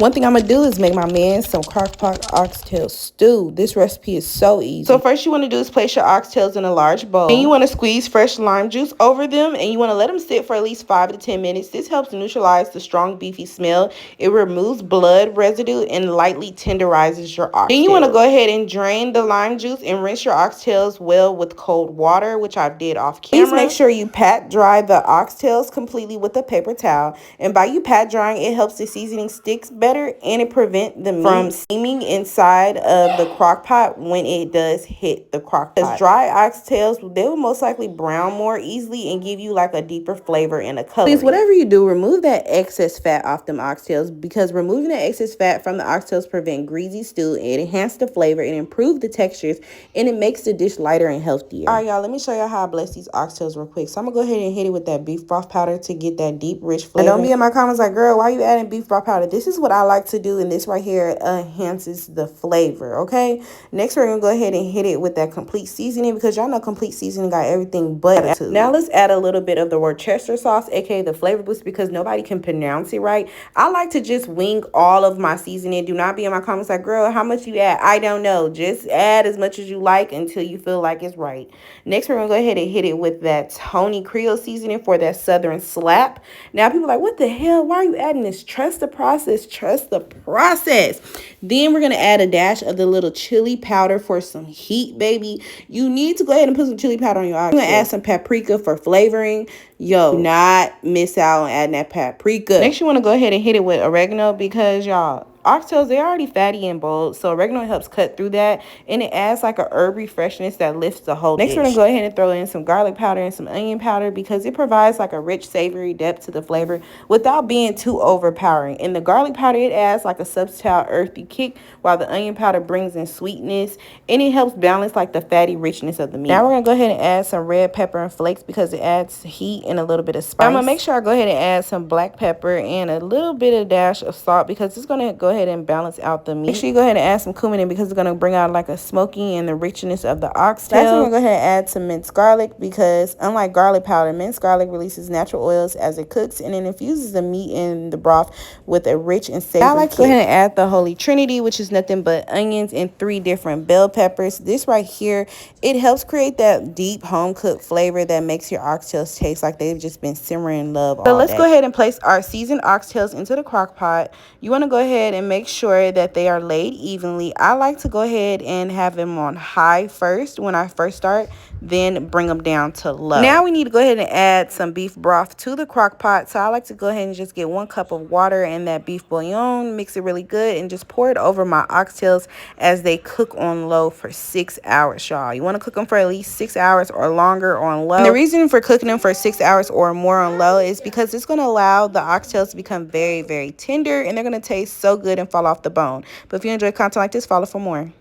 One thing I'm going to do is make my man some Crockpot Oxtail stew. This recipe is so easy. So first you want to do is place your oxtails in a large bowl. Then you want to squeeze fresh lime juice over them, and you want to let them sit for at least 5 to 10 minutes. This helps neutralize the strong beefy smell. It removes blood residue and lightly tenderizes your oxtails. Then you want to go ahead and drain the lime juice and rinse your oxtails well with cold water, which I did off camera. Please make sure you pat dry the oxtails completely with a paper towel. And by you pat drying, it helps the seasoning sticks better, and it prevents the meat from steaming inside of the crock pot when it does hit the crock pot. Because dry oxtails, they will most likely brown more easily and give you like a deeper flavor and a color. Please, whatever you do, remove that excess fat off them oxtails, because removing the excess fat from the oxtails prevent greasy stew. It enhances the flavor, it improves the textures, and it makes the dish lighter and healthier. All right, y'all, let me show y'all how I bless these oxtails real quick. So I'm gonna go ahead and hit it with that beef broth powder to get that deep, rich flavor. And don't be in my comments like, girl, why you adding beef broth powder? This is what I like to do, and this right here enhances the flavor. Okay, next we're gonna go ahead and hit it with that complete seasoning, because y'all know complete seasoning got everything but attitude. Now let's add a little bit of the Worcestershire sauce, aka the flavor boost, because nobody can pronounce it right. I like to just wing all of my seasoning. Do not be in my comments like, girl, how much you add? I don't know. Just add as much as you like until you feel like it's right. Next we're gonna go ahead and hit it with that Tony Creole seasoning for that southern slap. Now people are like, what the hell, why are you adding this? Trust the process, trust the process. Then we're gonna add a dash of the little chili powder for some heat, baby. You need to go ahead and put some chili powder on your oxtail. I'm gonna add some paprika for flavoring. Yo, do not miss out on adding that paprika. Next you want to go ahead and hit it with oregano, because y'all, oxtails, they're already fatty and bold, so oregano helps cut through that, and it adds like a herby freshness that lifts the whole dish. Next we're gonna go ahead and throw in some garlic powder and some onion powder, because it provides like a rich savory depth to the flavor without being too overpowering. And the garlic powder, it adds like a subtle earthy kick, while the onion powder brings in sweetness, and it helps balance like the fatty richness of the meat. Now we're gonna go ahead and add some red pepper and flakes, because it adds heat and a little bit of spice. I'm gonna make sure I go ahead and add some black pepper and a little bit of dash of salt, because it's gonna go ahead and balance out the meat. Make sure you go ahead and add some cumin in, because it's gonna bring out like a smoky and the richness of the oxtail. Last, we're gonna go ahead and add some minced garlic, because unlike garlic powder, minced garlic releases natural oils as it cooks, and it infuses the meat in the broth with a rich and savory. I like to go ahead and add the Holy Trinity, which is nothing but onions and 3 different bell peppers. This right here, it helps create that deep home cooked flavor that makes your oxtails taste like they've just been simmering in love all day. So let's go ahead and place our seasoned oxtails into the crock pot. You want to go ahead and make sure that they are laid evenly. I like to go ahead and have them on high first when I first start, then bring them down to low. Now we need to go ahead and add some beef broth to the crock pot. So I like to go ahead and just get 1 cup of water and that beef bouillon, mix it really good, and just pour it over my oxtails as they cook on low for 6 hours, y'all. You want to cook them for at least 6 hours or longer on low. And the reason for cooking them for 6 hours or more on low is because it's going to allow the oxtails to become very, very tender, and they're going to taste so good and fall off the bone. But if you enjoy content like this, follow for more.